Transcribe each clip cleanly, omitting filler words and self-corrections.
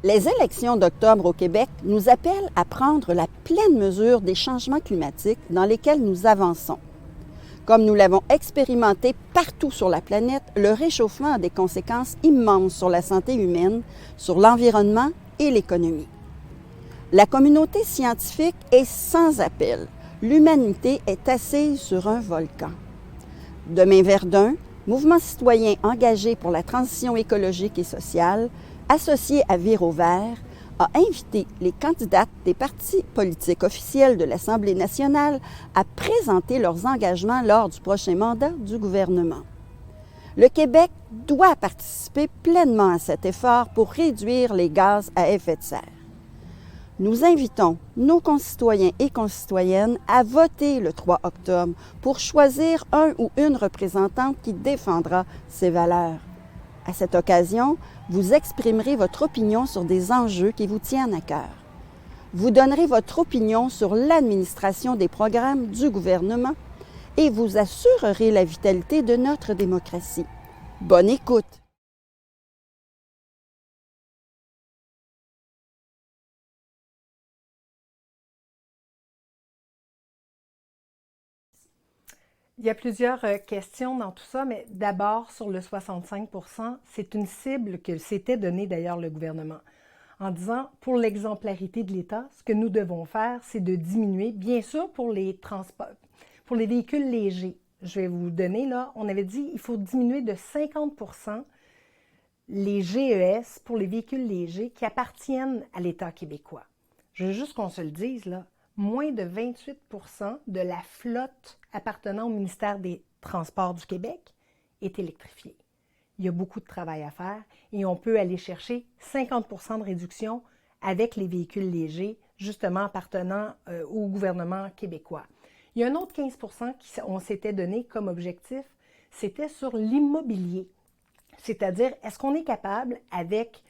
Les élections d'octobre au Québec nous appellent à prendre la pleine mesure des changements climatiques dans lesquels nous avançons. Comme nous l'avons expérimenté partout sur la planète, le réchauffement a des conséquences immenses sur la santé humaine, sur l'environnement et l'économie. La communauté scientifique est sans appel. L'humanité est assise sur un volcan. Demain Verdun, mouvement citoyen engagé pour la transition écologique et sociale, associé à Viro Vert, a invité les candidates des partis politiques officiels de l'Assemblée nationale à présenter leurs engagements lors du prochain mandat du gouvernement. Le Québec doit participer pleinement à cet effort pour réduire les gaz à effet de serre. Nous invitons nos concitoyens et concitoyennes à voter le 3 octobre pour choisir un ou une représentante qui défendra ces valeurs. À cette occasion, vous exprimerez votre opinion sur des enjeux qui vous tiennent à cœur. Vous donnerez votre opinion sur l'administration des programmes du gouvernement et vous assurerez la vitalité de notre démocratie. Bonne écoute! Il y a plusieurs questions dans tout ça, mais d'abord sur le 65 c'est une cible que s'était donnée d'ailleurs le gouvernement en disant pour l'exemplarité de l'État, ce que nous devons faire, c'est de diminuer, bien sûr pour les pour les véhicules légers. Je vais vous donner là, on avait dit il faut diminuer de 50 les GES pour les véhicules légers qui appartiennent à l'État québécois. Je veux juste qu'on se le dise là, moins de 28 de la flotte appartenant au ministère des Transports du Québec est électrifiée. Il y a beaucoup de travail à faire et on peut aller chercher 50 de réduction avec les véhicules légers, justement appartenant au gouvernement québécois. Il y a un autre 15 qu'on s'était donné comme objectif, c'était sur l'immobilier. C'est-à-dire, est-ce qu'on est capable, avec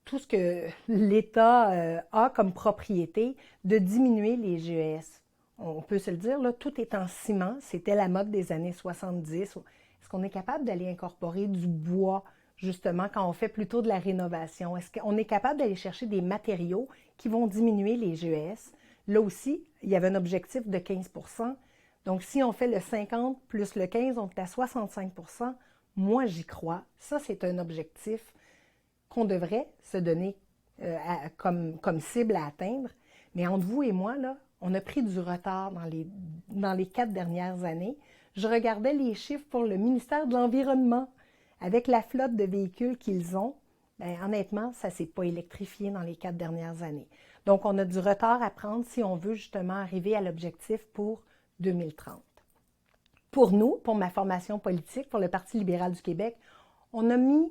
tout ce que l'État a comme propriété, de diminuer les GES? On peut se le dire, là, tout est en ciment. C'était la mode des années 70. Est-ce qu'on est capable d'aller incorporer du bois, justement, quand on fait plutôt de la rénovation? Est-ce qu'on est capable d'aller chercher des matériaux qui vont diminuer les GES? Là aussi, il y avait un objectif de 15 Donc, si on fait le 50 plus le 15, on est à 65 Moi, j'y crois. Ça, c'est un objectif qu'on devrait se donner comme cible à atteindre. Mais entre vous et moi, là, on a pris du retard dans les 4 dernières années. Je regardais les chiffres pour le ministère de l'Environnement. Avec la flotte de véhicules qu'ils ont, bien, honnêtement, ça ne s'est pas électrifié dans les 4 dernières années. Donc, on a du retard à prendre si on veut justement arriver à l'objectif pour 2030. Pour nous, pour ma formation politique, pour le Parti libéral du Québec, on a mis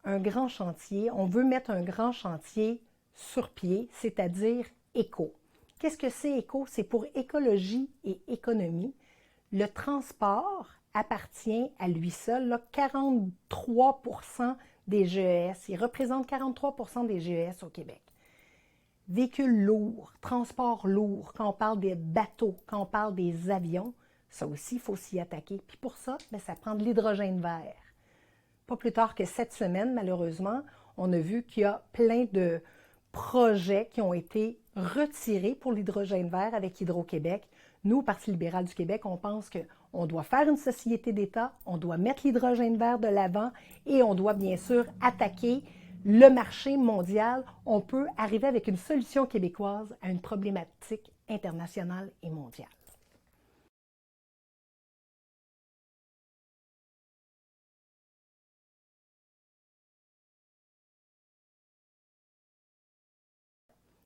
un grand chantier, on veut mettre un grand chantier sur pied, c'est-à-dire éco. Qu'est-ce que c'est éco? C'est pour écologie et économie. Le transport appartient à lui seul, là, 43 des GES. Il représente 43 des GES au Québec. Véhicules lourds, transport lourd, quand on parle des bateaux, quand on parle des avions, ça aussi, il faut s'y attaquer. Puis pour ça, bien, ça prend de l'hydrogène vert. Pas plus tard que cette semaine, malheureusement, on a vu qu'il y a plein de projets qui ont été retirés pour l'hydrogène vert avec Hydro-Québec. Nous, au Parti libéral du Québec, on pense qu'on doit faire une société d'État, on doit mettre l'hydrogène vert de l'avant et on doit bien sûr attaquer le marché mondial. On peut arriver avec une solution québécoise à une problématique internationale et mondiale.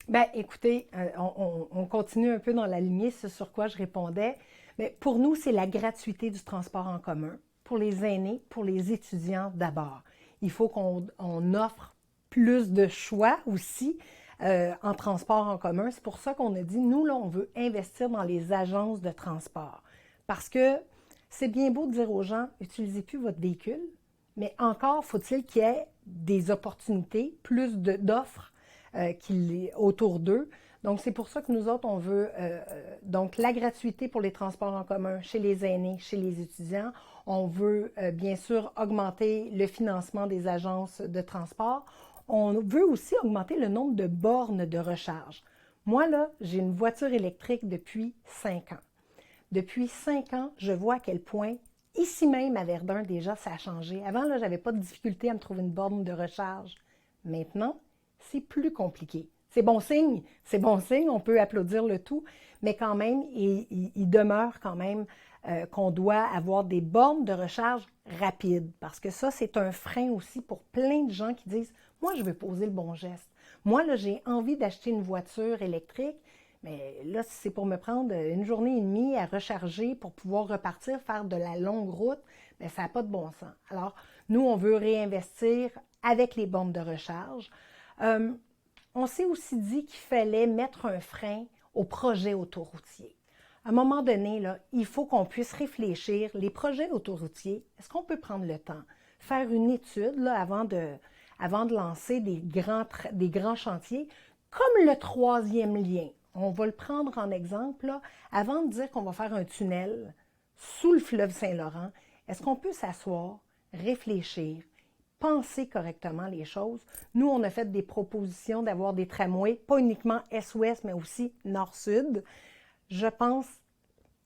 Bien, écoutez, on continue un peu dans la lignée, ce sur quoi je répondais. Mais pour nous, c'est la gratuité du transport en commun. Pour les aînés, pour les étudiants d'abord. Il faut qu'on offre plus de choix aussi en transport en commun. C'est pour ça qu'on a dit, nous, là, on veut investir dans les agences de transport. Parce que c'est bien beau de dire aux gens, utilisez plus votre véhicule, mais encore faut-il qu'il y ait des opportunités, plus d'offres autour d'eux. Donc, c'est pour ça que nous autres, on veut donc la gratuité pour les transports en commun chez les aînés, chez les étudiants. On veut bien sûr augmenter le financement des agences de transport. On veut aussi augmenter le nombre de bornes de recharge. Moi, là, j'ai une voiture électrique depuis 5 ans. Depuis 5 ans, je vois à quel point, ici même à Verdun, déjà, ça a changé. Avant, là, je n'avais pas de difficulté à me trouver une borne de recharge. Maintenant, c'est plus compliqué. C'est bon signe, on peut applaudir le tout, mais quand même, il demeure quand même qu'on doit avoir des bornes de recharge rapides, parce que ça, c'est un frein aussi pour plein de gens qui disent, moi, je veux poser le bon geste. Moi, là, j'ai envie d'acheter une voiture électrique, mais là, si c'est pour me prendre une journée et demie à recharger pour pouvoir repartir, faire de la longue route, bien, ça n'a pas de bon sens. Alors, nous, on veut réinvestir avec les bornes de recharge. On s'est aussi dit qu'il fallait mettre un frein aux projets autoroutiers. À un moment donné, là, il faut qu'on puisse réfléchir. Les projets autoroutiers, est-ce qu'on peut prendre le temps, faire une étude là, avant de lancer des grands chantiers, comme le troisième lien? On va le prendre en exemple. Là, avant de dire qu'on va faire un tunnel sous le fleuve Saint-Laurent, est-ce qu'on peut s'asseoir, réfléchir, penser correctement les choses? Nous, on a fait des propositions d'avoir des tramways, pas uniquement est-ouest, mais aussi nord-sud. Je pense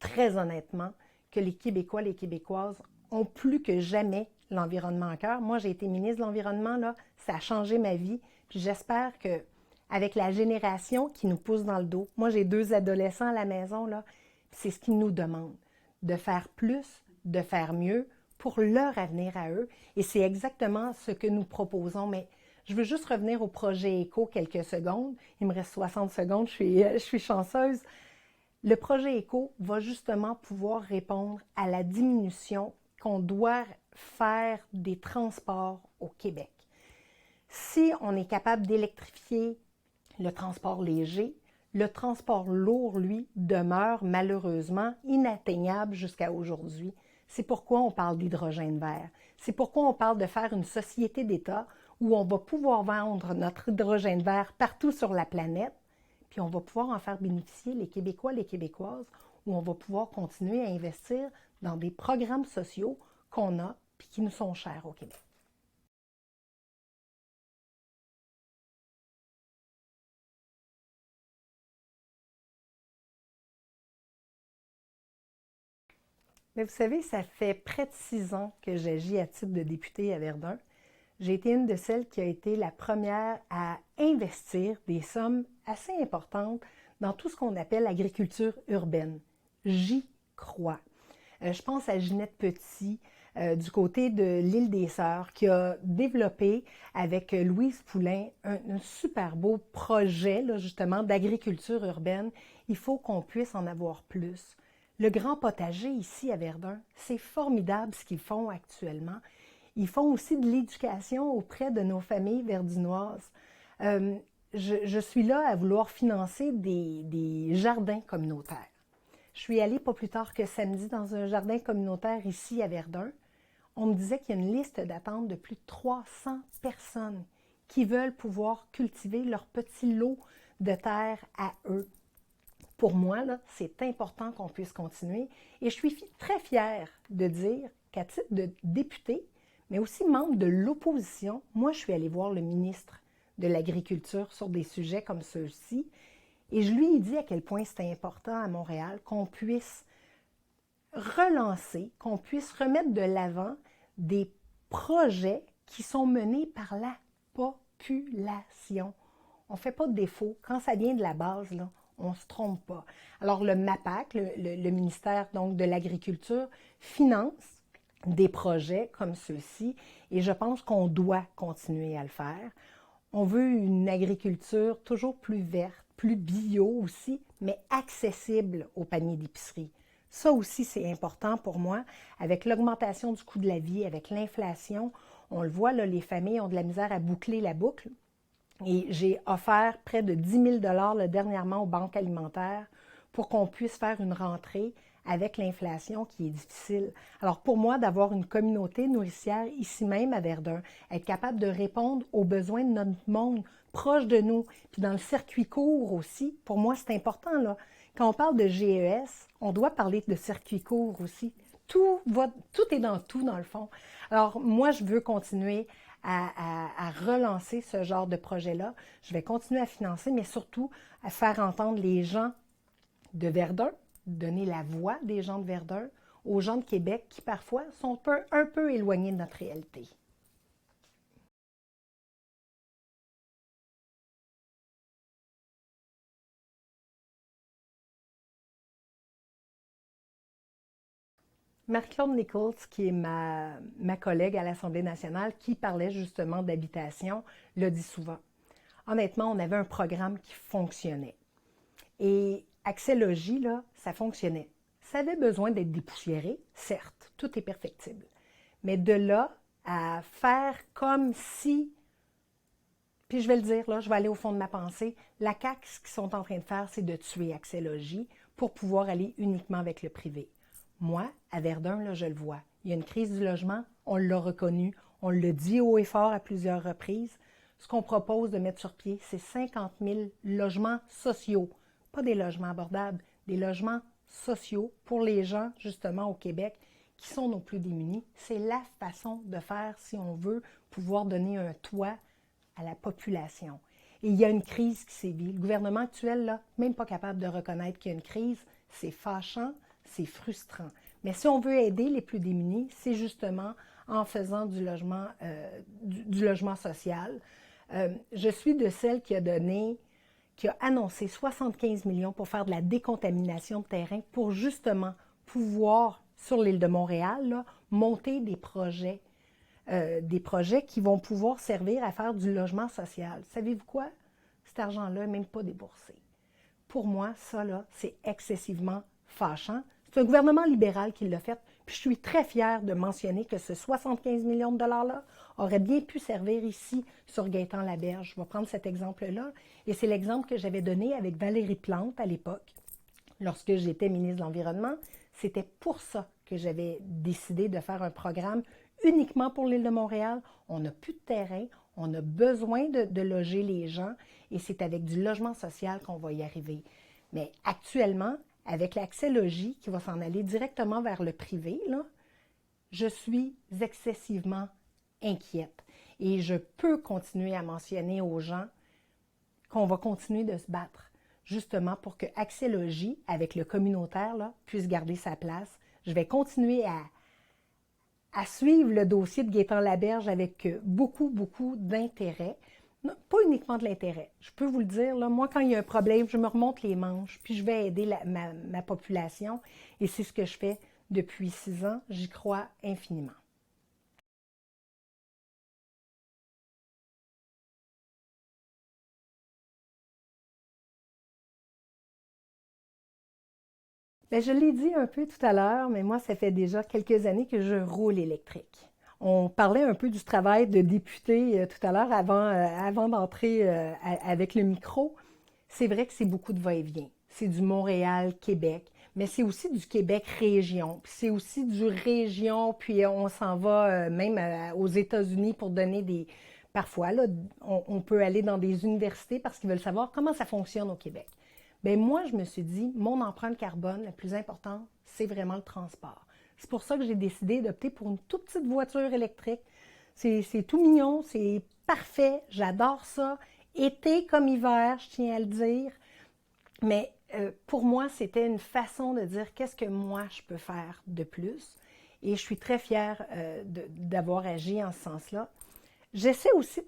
très honnêtement que les Québécois, les Québécoises ont plus que jamais l'environnement à cœur. Moi, j'ai été ministre de l'Environnement, là, ça a changé ma vie. Puis j'espère que avec la génération qui nous pousse dans le dos, moi, j'ai 2 adolescents à la maison, là, c'est ce qu'ils nous demandent, de faire plus, de faire mieux pour leur avenir à eux. Et c'est exactement ce que nous proposons. Mais je veux juste revenir au projet éco quelques secondes. Il me reste 60 secondes, je suis chanceuse. Le projet éco va justement pouvoir répondre à la diminution qu'on doit faire des transports au Québec. Si on est capable d'électrifier le transport léger, le transport lourd, lui, demeure malheureusement inatteignable jusqu'à aujourd'hui. C'est pourquoi on parle d'hydrogène vert. C'est pourquoi on parle de faire une société d'État où on va pouvoir vendre notre hydrogène vert partout sur la planète, puis on va pouvoir en faire bénéficier les Québécois, les Québécoises, où on va pouvoir continuer à investir dans des programmes sociaux qu'on a puis qui nous sont chers au Québec. Mais vous savez, ça fait près de 6 ans que j'agis à titre de députée à Verdun. J'ai été une de celles qui a été la première à investir des sommes assez importantes dans tout ce qu'on appelle l'agriculture urbaine. J'y crois. Je pense à Ginette Petit, du côté de l'île des Sœurs, qui a développé avec Louise Poulain un super beau projet là, justement d'agriculture urbaine. Il faut qu'on puisse en avoir plus. Le grand potager ici à Verdun, c'est formidable ce qu'ils font actuellement. Ils font aussi de l'éducation auprès de nos familles verdinoises. Je suis là à vouloir financer des jardins communautaires. Je suis allée pas plus tard que samedi dans un jardin communautaire ici à Verdun. On me disait qu'il y a une liste d'attente de plus de 300 personnes qui veulent pouvoir cultiver leur petit lot de terre à eux. Pour moi, là, c'est important qu'on puisse continuer et je suis très fière de dire qu'à titre de députée, mais aussi membre de l'opposition, moi, je suis allée voir le ministre de l'Agriculture sur des sujets comme ceux-ci et je lui ai dit à quel point c'était important à Montréal qu'on puisse relancer, qu'on puisse remettre de l'avant des projets qui sont menés par la population. On ne fait pas de défaut. Quand ça vient de la base, là, on ne se trompe pas. Alors, le MAPAC, le ministère donc, de l'Agriculture, finance des projets comme ceux-ci et je pense qu'on doit continuer à le faire. On veut une agriculture toujours plus verte, plus bio aussi, mais accessible au panier d'épicerie. Ça aussi, c'est important pour moi. Avec l'augmentation du coût de la vie, avec l'inflation, on le voit, là, les familles ont de la misère à boucler la boucle. Et j'ai offert près de 10 000 $ dernièrement aux banques alimentaires pour qu'on puisse faire une rentrée avec l'inflation qui est difficile. Alors pour moi, d'avoir une communauté nourricière ici même à Verdun, être capable de répondre aux besoins de notre monde proche de nous, puis dans le circuit court aussi, pour moi c'est important là. Quand on parle de GES, on doit parler de circuit court aussi. tout est dans tout, dans le fond. Alors, moi, je veux continuer à relancer ce genre de projet-là. Je vais continuer à financer, mais surtout à faire entendre les gens de Verdun, donner la voix des gens de Verdun aux gens de Québec qui, parfois, sont un peu éloignés de notre réalité. Marc-Claude Nichols, qui est ma collègue à l'Assemblée nationale, qui parlait justement d'habitation, le dit souvent. Honnêtement, on avait un programme qui fonctionnait. Et Accès Logis, là, ça fonctionnait. Ça avait besoin d'être dépoussiéré, certes, tout est perfectible. Mais de là à faire comme si, puis je vais le dire, là, je vais aller au fond de ma pensée, la CAQ, ce qu'ils sont en train de faire, c'est de tuer Accès Logis pour pouvoir aller uniquement avec le privé. Moi, à Verdun, là, je le vois. Il y a une crise du logement, on l'a reconnu, on le dit haut et fort à plusieurs reprises. Ce qu'on propose de mettre sur pied, c'est 50 000 logements sociaux. Pas des logements abordables, des logements sociaux pour les gens, justement, au Québec, qui sont nos plus démunis. C'est la façon de faire si on veut pouvoir donner un toit à la population. Et il y a une crise qui sévit. Le gouvernement actuel, là, même pas capable de reconnaître qu'il y a une crise, c'est fâchant, c'est frustrant. Mais si on veut aider les plus démunis, c'est justement en faisant du logement social. Je suis de celle qui a annoncé 75 millions pour faire de la décontamination de terrain pour justement pouvoir, sur l'île de Montréal, là, monter des projets qui vont pouvoir servir à faire du logement social. Savez-vous quoi? Cet argent-là n'est même pas déboursé. Pour moi, ça, là, c'est excessivement fâchant. C'est un gouvernement libéral qui l'a fait. Puis je suis très fière de mentionner que ce 75 millions de dollars-là aurait bien pu servir ici sur Gaétan-Laberge. Je vais prendre cet exemple-là. Et c'est l'exemple que j'avais donné avec Valérie Plante à l'époque, lorsque j'étais ministre de l'Environnement. C'était pour ça que j'avais décidé de faire un programme uniquement pour l'île de Montréal. On n'a plus de terrain, on a besoin de loger les gens et c'est avec du logement social qu'on va y arriver. Mais actuellement, avec l'Accès Logis qui va s'en aller directement vers le privé, là, je suis excessivement inquiète. Et je peux continuer à mentionner aux gens qu'on va continuer de se battre, justement pour que Accès Logis, avec le communautaire, là, puisse garder sa place. Je vais continuer à suivre le dossier de Gaétan-Laberge avec beaucoup, beaucoup d'intérêt. Pas uniquement de l'intérêt. Je peux vous le dire, là, moi, quand il y a un problème, je me remonte les manches, puis je vais aider ma population. Et c'est ce que je fais depuis 6 ans. J'y crois infiniment. Bien, je l'ai dit un peu tout à l'heure, mais moi, ça fait déjà quelques années que je roule électrique. On parlait un peu du travail de député tout à l'heure avant d'entrer avec le micro. C'est vrai que c'est beaucoup de va-et-vient. C'est du Montréal-Québec, mais c'est aussi du Québec-région. Puis c'est aussi du région, puis on s'en va même aux États-Unis pour donner des... Parfois, là, on peut aller dans des universités parce qu'ils veulent savoir comment ça fonctionne au Québec. Bien, moi, je me suis dit, mon empreinte carbone, la plus importante, c'est vraiment le transport. C'est pour ça que j'ai décidé d'opter pour une toute petite voiture électrique. C'est tout mignon, c'est parfait, j'adore ça. Été comme hiver, je tiens à le dire. Mais pour moi, c'était une façon de dire qu'est-ce que moi je peux faire de plus. Et je suis très fière d'avoir agi en ce sens-là. J'essaie aussi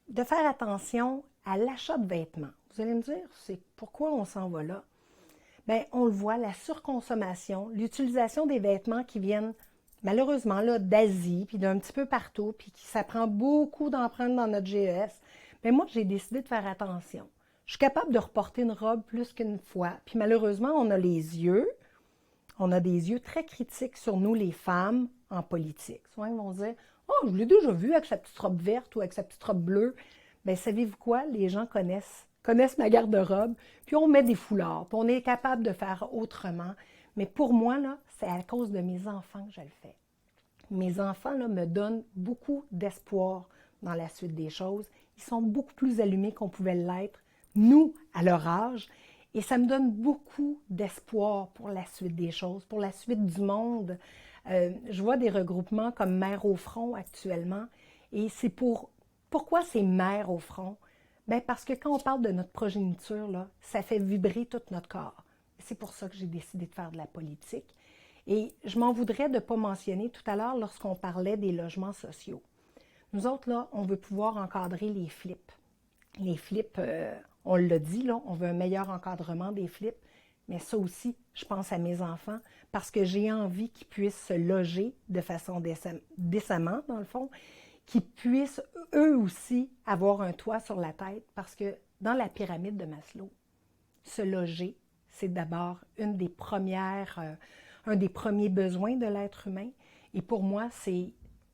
de faire attention à l'achat de vêtements. Vous allez me dire, c'est pourquoi on s'en va là? Bien, on le voit, la surconsommation, l'utilisation des vêtements qui viennent malheureusement là d'Asie, puis d'un petit peu partout, puis ça prend beaucoup d'empreintes dans notre GES. Bien, moi, j'ai décidé de faire attention. Je suis capable de reporter une robe plus qu'une fois. Puis malheureusement, on a des yeux très critiques sur nous, les femmes, en politique. Souvent, ils vont dire, oh, je l'ai déjà vu avec sa petite robe verte ou avec sa petite robe bleue. Bien, savez-vous quoi? Les gens connaissent ma garde-robe, puis on met des foulards, puis on est capable de faire autrement. Mais pour moi, là, c'est à cause de mes enfants que je le fais. Mes enfants, là, me donnent beaucoup d'espoir dans la suite des choses. Ils sont beaucoup plus allumés qu'on pouvait l'être, nous, à leur âge. Et ça me donne beaucoup d'espoir pour la suite des choses, pour la suite du monde. Je vois des regroupements comme Mères au front actuellement. Et pourquoi c'est Mères au front? Bien, parce que quand on parle de notre progéniture, là, ça fait vibrer tout notre corps. C'est pour ça que j'ai décidé de faire de la politique. Et je m'en voudrais de ne pas mentionner tout à l'heure lorsqu'on parlait des logements sociaux. Nous autres, là, on veut pouvoir encadrer les flips. Les flips, on l'a dit, là, on veut un meilleur encadrement des flips. Mais ça aussi, je pense à mes enfants parce que j'ai envie qu'ils puissent se loger de façon décemment, dans le fond, qu'ils puissent eux aussi avoir un toit sur la tête parce que dans la pyramide de Maslow, se loger, c'est d'abord un des premiers besoins de l'être humain. Et pour moi, c'est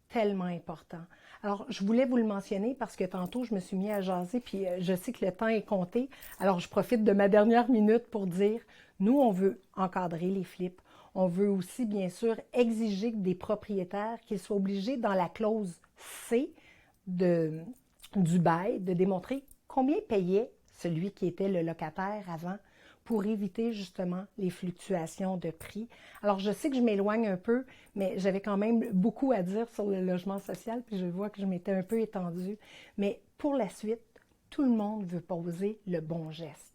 tellement important. Alors, je voulais vous le mentionner parce que tantôt, je me suis mis à jaser, puis je sais que le temps est compté. Alors, je profite de ma dernière minute pour dire, nous, on veut encadrer les flips. On veut aussi, bien sûr, exiger des propriétaires qu'ils soient obligés, dans la clause C du bail, de démontrer combien payait celui qui était le locataire avant pour éviter justement les fluctuations de prix. Alors, je sais que je m'éloigne un peu, mais j'avais quand même beaucoup à dire sur le logement social, puis je vois que je m'étais un peu étendue. Mais pour la suite, tout le monde veut poser le bon geste.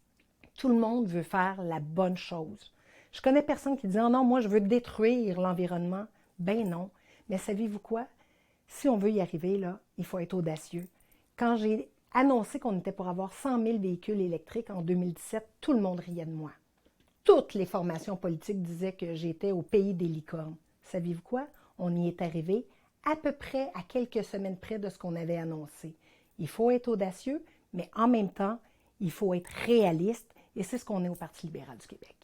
Tout le monde veut faire la bonne chose. Je connais personne qui dit « Oh non, moi, je veux détruire l'environnement. » Ben non. Mais savez-vous quoi? Si on veut y arriver, là, il faut être audacieux. Quand j'ai annoncé qu'on était pour avoir 100 000 véhicules électriques en 2017, tout le monde riait de moi. Toutes les formations politiques disaient que j'étais au pays des licornes. Savez-vous quoi? On y est arrivé à peu près à quelques semaines près de ce qu'on avait annoncé. Il faut être audacieux, mais en même temps, il faut être réaliste, et c'est ce qu'on est au Parti libéral du Québec.